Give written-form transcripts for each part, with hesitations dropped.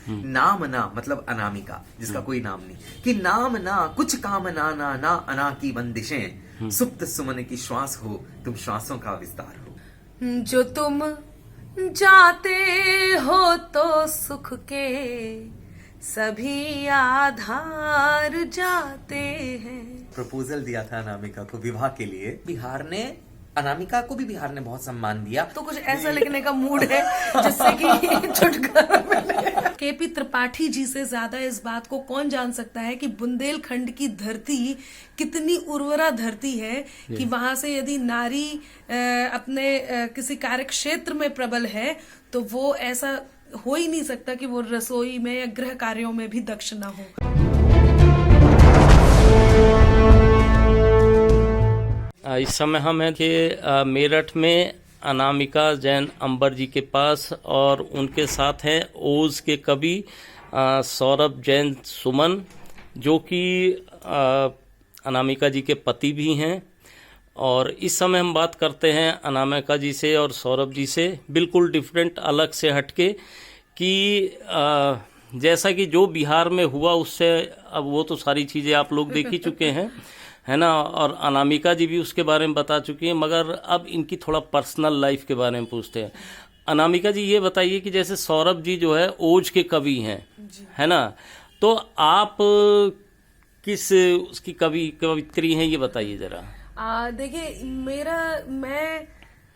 नाम ना मतलब अनामिका, जिसका कोई नाम नहीं, कि नाम ना कुछ काम ना ना ना अना की बंदिशें, सुप्त सुमन की श्वास हो तुम श्वासों का विस्तार हो। जो तुम जाते हो तो सुख के सभी आधार जाते हैं। प्रपोजल दिया था अनामिका को विवाह के लिए, बिहार ने अनामिका को भी बिहार ने बहुत सम्मान दिया। तो कुछ ऐसा लिखने का मूड है जिससे कि छुटकारा मिले। केपी त्रिपाठी जी से ज्यादा इस बात को कौन जान सकता है कि बुंदेलखंड की धरती कितनी उर्वरा धरती है, कि वहां से यदि नारी अपने किसी कार्य क्षेत्र में प्रबल है तो वो ऐसा हो ही नहीं सकता कि वो रसोई में या गृह कार्यों में भी दक्ष ना हो। इस समय हम हैं कि मेरठ में अनामिका जैन अंबर जी के पास, और उनके साथ हैं ओज के कवि सौरभ जैन सुमन, जो कि अनामिका जी के पति भी हैं। और इस समय हम बात करते हैं अनामिका जी से और सौरभ जी से, बिल्कुल डिफरेंट, अलग से हटके, कि जैसा कि जो बिहार में हुआ उससे अब वो तो सारी चीज़ें आप लोग देख ही चुके हैं, है ना, और अनामिका जी भी उसके बारे में बता चुकी हैं, मगर अब इनकी थोड़ा पर्सनल लाइफ के बारे में पूछते हैं। अनामिका जी ये बताइए कि जैसे सौरभ जी जो है ओज के कवि हैं, है ना, तो आप किस उसकी कवित्री हैं, ये बताइए जरा। देखिए मैं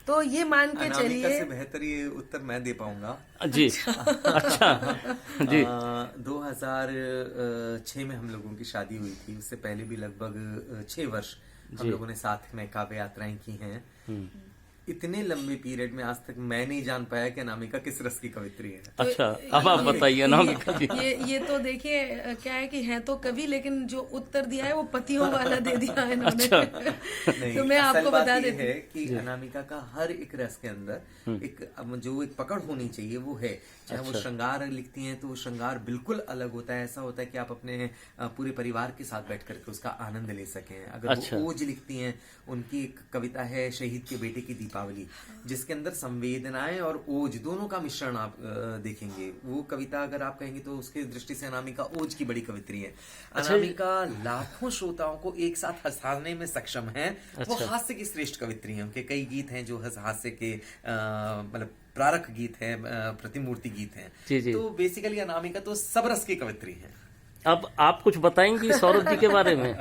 तो ये मान के अनामिका चलिए, से बेहतर ये उत्तर मैं दे पाऊंगा जी। अच्छा जी। 2006 में हम लोगों की शादी हुई थी, उससे पहले भी लगभग 6 वर्ष हम लोगों ने साथ में काव्य यात्राएं की हैं। इतने लंबे पीरियड में आज तक मैं नहीं जान पाया कि अनामिका किस रस की कवित्री है। अच्छा, अब आप बताइए अनामिका जी। ये तो देखिए क्या है कि है तो कवि, लेकिन जो उत्तर दिया है वो पतियों वाला दे दिया है इन्होंने। अच्छा। तो मैं आपको बता देती है कि अनामिका का हर एक रस के अंदर एक जो एक पकड़ होनी चाहिए वो है। चाहे वो श्रृंगार लिखती हैं तो वो श्रृंगार बिल्कुल अलग होता है, ऐसा होता है कि आप अपने पूरे परिवार के साथ बैठ करके उसका आनंद ले सकें। अगर वो ओज लिखती हैं, उनकी एक कविता है शहीद के बेटे की दीपावली, जिसके अंदर संवेदनाएं और ओज दोनों का मिश्रण आप देखेंगे। वो कविता अगर आप कहेंगे तो उसकी दृष्टि से अनामिका ओज की बड़ी कवित्री है। अनामिका लाखों श्रोताओं को एक साथ हंसाने में सक्षम है। वो हास्य की श्रेष्ठ कवित्री है। उनके कई गीत हैं जो हास्य के मतलब प्रारक गीत हैं, प्रतिमूर्ति गीत हैं। जी जी। तो बेसिकली अनामिका तो सब रस की कवित्री है। अब आप कुछ बताएंगी सौरभ जी के बारे में?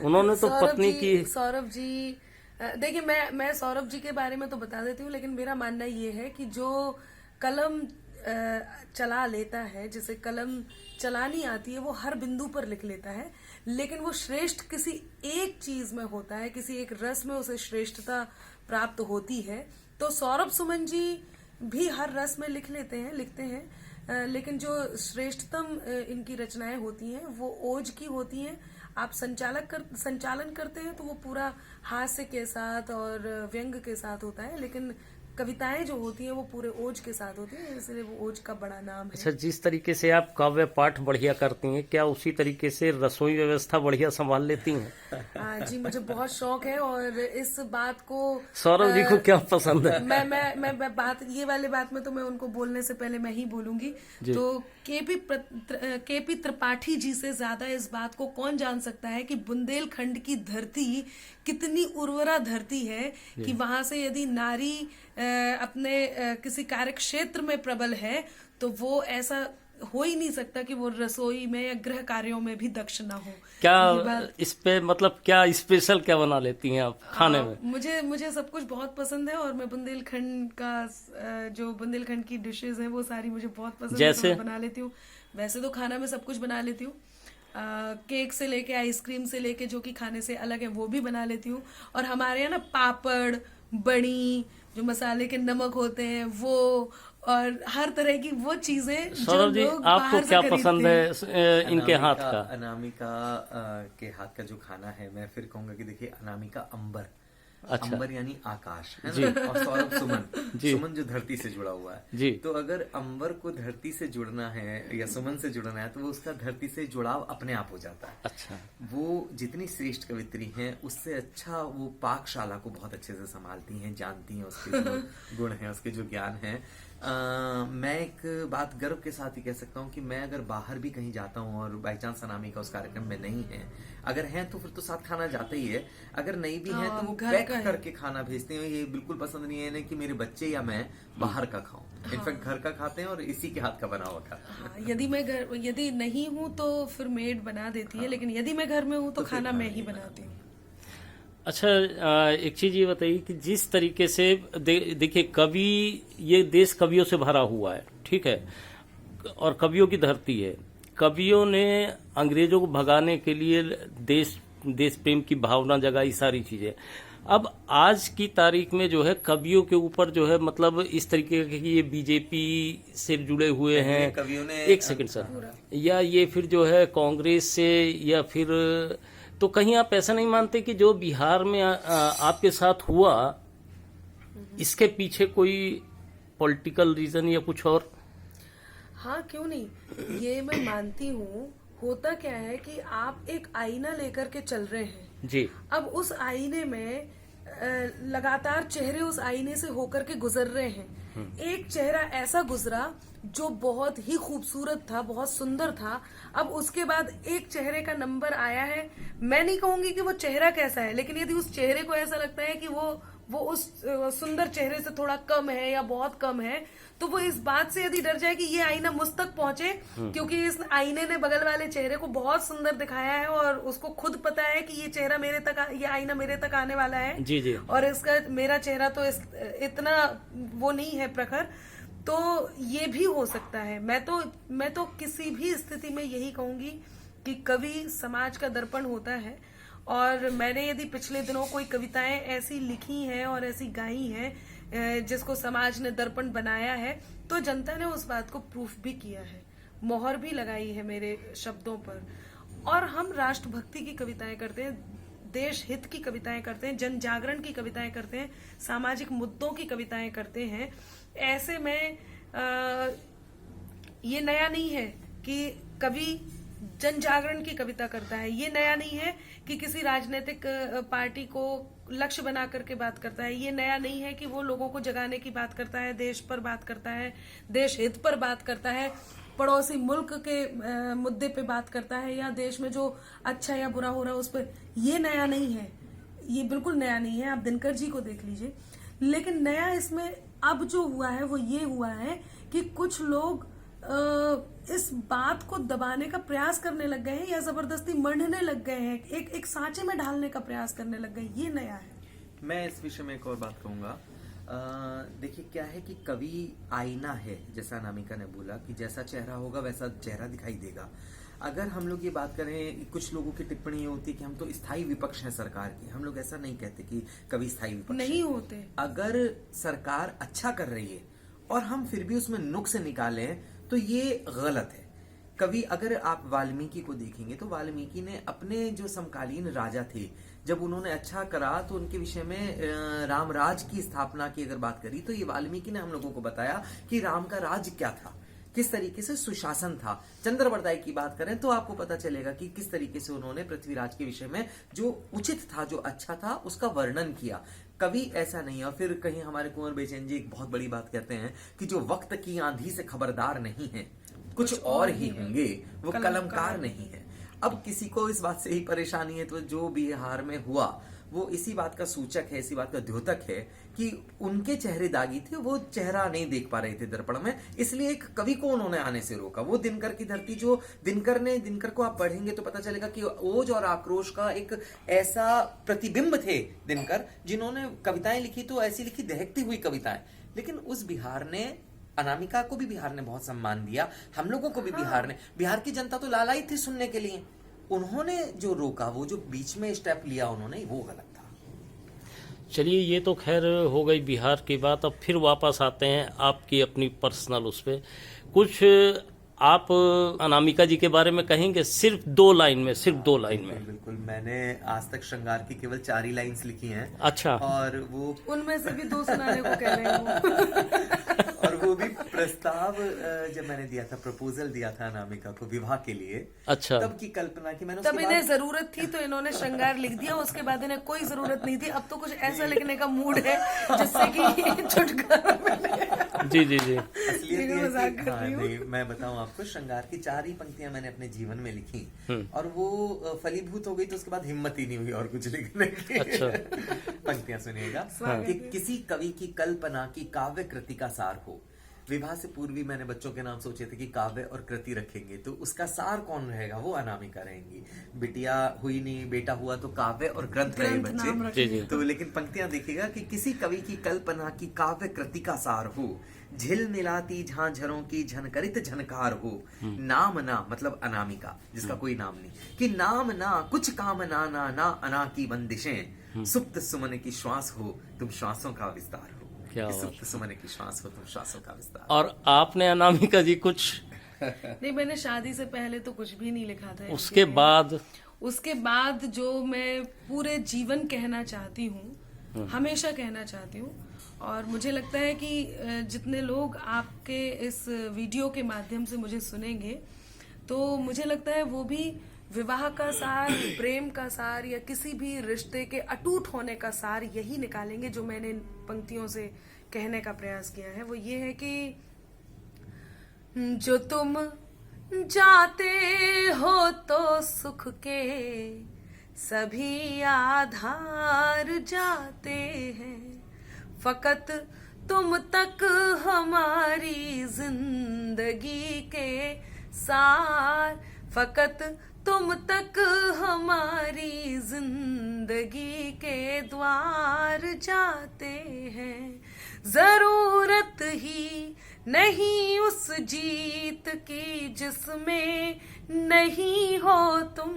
उन्होंने तो पत्नी की। सौरभ जी देखिए, मैं सौरभ जी के बारे में तो बता देती हूँ, लेकिन मेरा मानना ये है कि जो कलम चला लेता है, जिसे कलम चलानी आती है, वो हर बिंदु पर लिख लेता है, लेकिन वो श्रेष्ठ किसी एक चीज में होता है, किसी एक रस में उसे श्रेष्ठता प्राप्त होती है। तो सौरभ सुमन जी भी हर रस में लिखते हैं, लेकिन जो श्रेष्ठतम इनकी रचनाएं होती हैं वो ओज की होती हैं। आप संचालन करते हैं तो वो पूरा हास्य के साथ और व्यंग के साथ होता है, लेकिन कविताएं जो होती हैं वो पूरे ओज के साथ होती हैं, इसलिए वो ओज का बड़ा नाम है। अच्छा, जिस तरीके से आप काव्य पाठ बढ़िया करती हैं, क्या उसी तरीके से रसोई व्यवस्था बढ़िया संभाल लेती हैं? हाँ जी, मुझे बहुत शौक है। और इस बात को सौरभ जी को क्या पसंद है? मैं बात ये वाली बात में तो मैं उनको बोलने से पहले मैं ही बोलूंगी। तो केपी त्रिपाठी जी से ज्यादा इस बात को कौन जान सकता है कि बुंदेलखंड की धरती कितनी उर्वरा धरती है, कि वहां से यदि नारी अपने किसी कार्य क्षेत्र में प्रबल है तो वो ऐसा हो ही नहीं सकता कि वो रसोई में या गृह कार्यों में भी दक्ष ना हो। क्या इस पे मतलब क्या स्पेशल क्या बना लेती हैं आप खाने में? मुझे सब कुछ बहुत पसंद है, और मैं बुंदेलखंड का जो बुंदेलखंड की डिशेज हैं वो सारी मुझे बहुत पसंद है, तो मैं बना लेती हूँ। वैसे तो खाना में सब कुछ बना लेती हूँ, केक से लेके आइसक्रीम से लेके जो कि खाने से अलग है वो भी बना लेती हूँ। और हमारे यहाँ ना पापड़, बड़ी, जो मसाले के नमक होते हैं वो, और हर तरह की वो चीजें जो लोग आपको क्या पसंद है इनके हाथ का? अनामिका के हाथ का जो खाना है, मैं फिर कहूंगा कि देखिए अनामिका अंबर, अच्छा। अंबर यानी आकाश है ना, और सौरभ सुमन, सुमन जो धरती से जुड़ा हुआ है जी। तो अगर अंबर को धरती से जुड़ना है या सुमन से जुड़ना है तो वो उसका धरती से जुड़ाव अपने आप हो जाता है। अच्छा। वो जितनी श्रेष्ठ कवित्री हैं उससे अच्छा वो पाकशाला को बहुत अच्छे से संभालती हैं, जानती हैं उसके जो गुण हैं, उसके जो ज्ञान है। मैं एक बात गर्व के साथ ही कह सकता हूँ कि मैं अगर बाहर भी कहीं जाता हूँ और बाई चांस अनामिका उस कार्यक्रम में नहीं है, अगर हैं तो फिर तो साथ खाना जाता ही है, अगर नहीं भी है तो वो घर पैक का है। करके खाना भेजते हैं। ये बिल्कुल पसंद नहीं है इन्हें कि मेरे बच्चे या मैं बाहर का खाऊं। इनफैक्ट घर का खाते हैं और इसी के हाथ का बना हुआ खाते हैं। हाँ, यदि नहीं हूँ तो फिर मेड बना देती है, लेकिन यदि मैं घर में हूँ तो खाना मैं ही बनाती हूँ। अच्छा, एक चीज ये बताइए कि जिस तरीके से देखिए कवि, ये देश कवियों से भरा हुआ है, ठीक है, और कवियों की धरती है। कवियों ने अंग्रेजों को भगाने के लिए देश प्रेम की भावना जगाई, सारी चीजें। अब आज की तारीख में जो है कवियों के ऊपर जो है मतलब इस तरीके के कि ये बीजेपी से जुड़े हुए हैं, कवियों ने एक सेकंड सर, या ये फिर जो है कांग्रेस से, या फिर तो कहीं आप ऐसा नहीं मानते कि जो बिहार में आपके साथ हुआ इसके पीछे कोई पॉलिटिकल रीजन या कुछ और? हाँ, क्यों नहीं, ये मैं मानती हूँ। होता क्या है कि आप एक आईना लेकर के चल रहे हैं जी। अब उस आईने में लगातार चेहरे उस आईने से होकर के गुजर रहे हैं। एक चेहरा ऐसा गुजरा जो बहुत ही खूबसूरत था, बहुत सुंदर था। अब उसके बाद एक चेहरे का नंबर आया है। मैं नहीं कहूंगी कि वो चेहरा कैसा है, लेकिन यदि उस चेहरे को ऐसा लगता है कि वो उस सुंदर चेहरे से थोड़ा कम है या बहुत कम है, तो वो इस बात से यदि डर जाए कि ये आईना मुझ तक पहुंचे, क्योंकि इस आईने ने बगल वाले चेहरे को बहुत सुंदर दिखाया है और उसको खुद पता है कि ये चेहरा ये आईना मेरे तक आने वाला है जी जी। और इसका मेरा चेहरा तो इतना वो नहीं है प्रखर, तो ये भी हो सकता है। मैं तो किसी भी स्थिति में यही कहूंगी कि कवि समाज का दर्पण होता है। और मैंने यदि पिछले दिनों कोई कविताएं ऐसी लिखी हैं और ऐसी गाई हैं जिसको समाज ने दर्पण बनाया है, तो जनता ने उस बात को प्रूफ भी किया है, मोहर भी लगाई है मेरे शब्दों पर। और हम राष्ट्रभक्ति की कविताएं करते हैं, देश हित की कविताएं करते हैं, जन जागरण की कविताएं करते हैं, सामाजिक मुद्दों की कविताएं करते हैं। ऐसे में ये नया नहीं है कि कवि जन जागरण की कविता करता है। ये नया नहीं है कि किसी राजनीतिक पार्टी को लक्ष्य बना करके बात करता है। ये नया नहीं है कि वो लोगों को जगाने की बात करता है, देश पर बात करता है, देश हित पर बात करता है, पड़ोसी मुल्क के मुद्दे पे बात करता है, या देश में जो अच्छा या बुरा हो रहा है उस पर। ये नया नहीं है, ये बिल्कुल नया नहीं है। आप दिनकर जी को देख लीजिए। लेकिन नया इसमें अब जो हुआ है वो ये हुआ है कि कुछ लोग इस बात को दबाने का प्रयास करने लग गए हैं या जबरदस्ती मढ़ने लग गए हैं, एक सांचे में ढालने का प्रयास करने लग गए। ये नया है। मैं इस विषय में एक और बात कहूंगा। देखिए क्या है कि कवि आईना है, जैसा अनामिका ने बोला कि जैसा चेहरा होगा वैसा चेहरा दिखाई देगा। अगर हम लोग ये बात करें, कुछ लोगों की टिप्पणी ये होती है कि हम तो स्थायी विपक्ष हैं सरकार के। हम लोग ऐसा नहीं कहते कि कवि स्थायी विपक्ष नहीं होते। अगर सरकार अच्छा कर रही है और हम फिर भी उसमें नुक्स निकालें तो ये गलत है। कवि, अगर आप वाल्मीकि को देखेंगे तो वाल्मीकि ने अपने जो समकालीन राजा थे, जब उन्होंने अच्छा करा तो उनके विषय में रामराज की स्थापना की अगर बात करी तो ये वाल्मीकि ने हम लोगों को बताया कि राम का राज क्या था, किस तरीके से सुशासन था। चंद्रवरदाई की बात करें तो आपको पता चलेगा कि किस तरीके से उन्होंने पृथ्वीराज के विषय में जो उचित था, जो अच्छा था, उसका वर्णन किया। कवि ऐसा नहीं है। और फिर कहीं हमारे कुंवर बेचैन जी एक बहुत बड़ी बात कहते हैं कि जो वक्त की आंधी से खबरदार नहीं है, कुछ और ही होंगे, वो कलमकार नहीं है। अब किसी को इस बात से ही परेशानी है, तो जो बिहार में हुआ वो इसी बात का सूचक है, इसी बात का द्योतक है कि उनके चेहरे दागी थे, वो चेहरा नहीं देख पा रहे थे दर्पण में, इसलिए एक कवि को उन्होंने आने से रोका। वो दिनकर की धरती, जो दिनकर को आप पढ़ेंगे तो पता चलेगा कि ओज और आक्रोश का एक ऐसा प्रतिबिंब थे दिनकर, जिन्होंने कविताएं लिखी तो ऐसी लिखी दहकती हुई कविताएं। लेकिन उस बिहार ने, अनामिका को भी बिहार ने बहुत सम्मान दिया, हम लोगों को भी बिहार ने, बिहार की जनता तो लालाई थी सुनने के लिए। उन्होंने जो रोका, वो जो बीच में स्टेप लिया उन्होंने, वो गलत था। चलिए, ये तो खैर हो गई बिहार की बात। अब फिर वापस आते हैं आपकी अपनी पर्सनल उस पे। कुछ आप अनामिका जी के बारे में कहेंगे सिर्फ 2 लाइन में, सिर्फ 2 लाइन में? बिल्कुल। मैंने आज तक श्रृंगार की केवल 4 ही लाइन्स लिखी हैं। अच्छा। और वो उनमें से भी 2 सुनाने को कह रहे हो। और वो भी प्रस्ताव जब मैंने दिया था, प्रपोजल दिया था अनामिका को विवाह के लिए, अच्छा, तब की कल्पना की मैंने। तब इन्हें जरूरत थी तो इन्होंने श्रृंगार लिख दिया, उसके बाद इन्हें कोई जरूरत नहीं थी। अब तो कुछ ऐसा लिखने का मूड है जिससे कि छुटकारा मिले। जी जी जी। असलियत देखो, ये है मजाक कि कर हाँ, रही हूँ। नहीं, मैं बताऊं आपको, श्रृंगार की 4 ही पंक्तियां मैंने अपने जीवन में लिखी और वो फलीभूत हो गई, तो उसके बाद हिम्मत ही नहीं हुई और कुछ लिखने की। अच्छा। पंक्तियां सुनिएगा हाँ। कि किसी कवि की कल्पना की काव्य कृति का सार हो। विवाह से पूर्व भी मैंने बच्चों के नाम सोचे थे कि काव्य और कृति रखेंगे, तो उसका सार कौन रहेगा, वो अनामिका रहेंगी। बिटिया हुई नहीं, बेटा हुआ, तो काव्य और ग्रंथ रहे ग्रंथ नाम बच्चे। जी जी। तो लेकिन पंक्तियां देखिएगा कि किसी कवि की कल्पना की काव्य कृति का सार हो, झिल मिलाती झांझरों की झनकरित झनकार हो, नाम ना मतलब अनामिका, जिसका कोई नाम नहीं, कि नाम ना कुछ काम ना ना ना अना की बंदिशें, सुप्त सुमन की श्वास हो तुम श्वासों का विस्तार हो। क्या कि बात। सुप्त सुमन की श्वास हो तुम श्वासों का विस्तार। और आपने अनामिका जी कुछ नहीं, मैंने शादी से पहले तो कुछ भी नहीं लिखा था। उसके बाद? उसके बाद जो मैं पूरे जीवन कहना चाहती हूँ, हमेशा कहना चाहती हूँ, और मुझे लगता है कि जितने लोग आपके इस वीडियो के माध्यम से मुझे सुनेंगे, तो मुझे लगता है वो भी विवाह का सार, प्रेम का सार, या किसी भी रिश्ते के अटूट होने का सार यही निकालेंगे जो मैंने इन पंक्तियों से कहने का प्रयास किया है। वो ये है कि जो तुम जाते हो तो सुख के सभी आधार जाते हैं, फकत तुम तक हमारी जिंदगी के सार, फकत तुम तक हमारी जिंदगी के द्वार जाते हैं। जरूरत ही नहीं उस जीत की जिसमें नहीं हो तुम,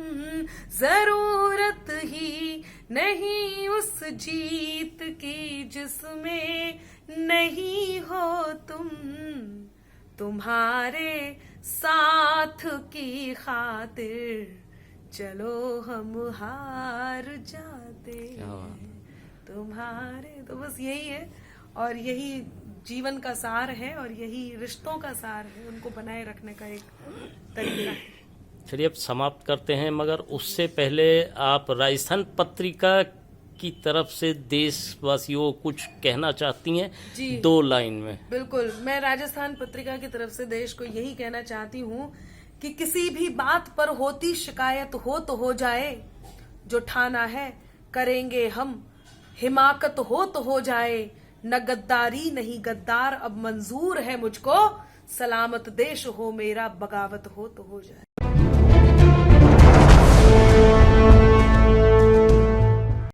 जरूरत ही नहीं उस जीत की जिसमें नहीं हो तुम, तुम्हारे साथ की खातिर चलो हम हार जाते हैं तुम्हारे। तो बस यही है, और यही जीवन का सार है, और यही रिश्तों का सार है, उनको बनाए रखने का एक तरीका है। चलिए अब समाप्त करते हैं, मगर उससे पहले आप राजस्थान पत्रिका की तरफ से देशवासियों को कुछ कहना चाहती हैं? जी। 2 लाइन में। बिल्कुल, मैं राजस्थान पत्रिका की तरफ से देश को यही कहना चाहती हूँ कि किसी भी बात पर होती शिकायत हो तो हो जाए, जो ठाना है करेंगे हम, हिमाकत हो तो हो जाए, न गद्दारी नहीं गद्दार अब मंजूर है मुझको, सलामत देश हो मेरा बगावत हो तो हो जाए।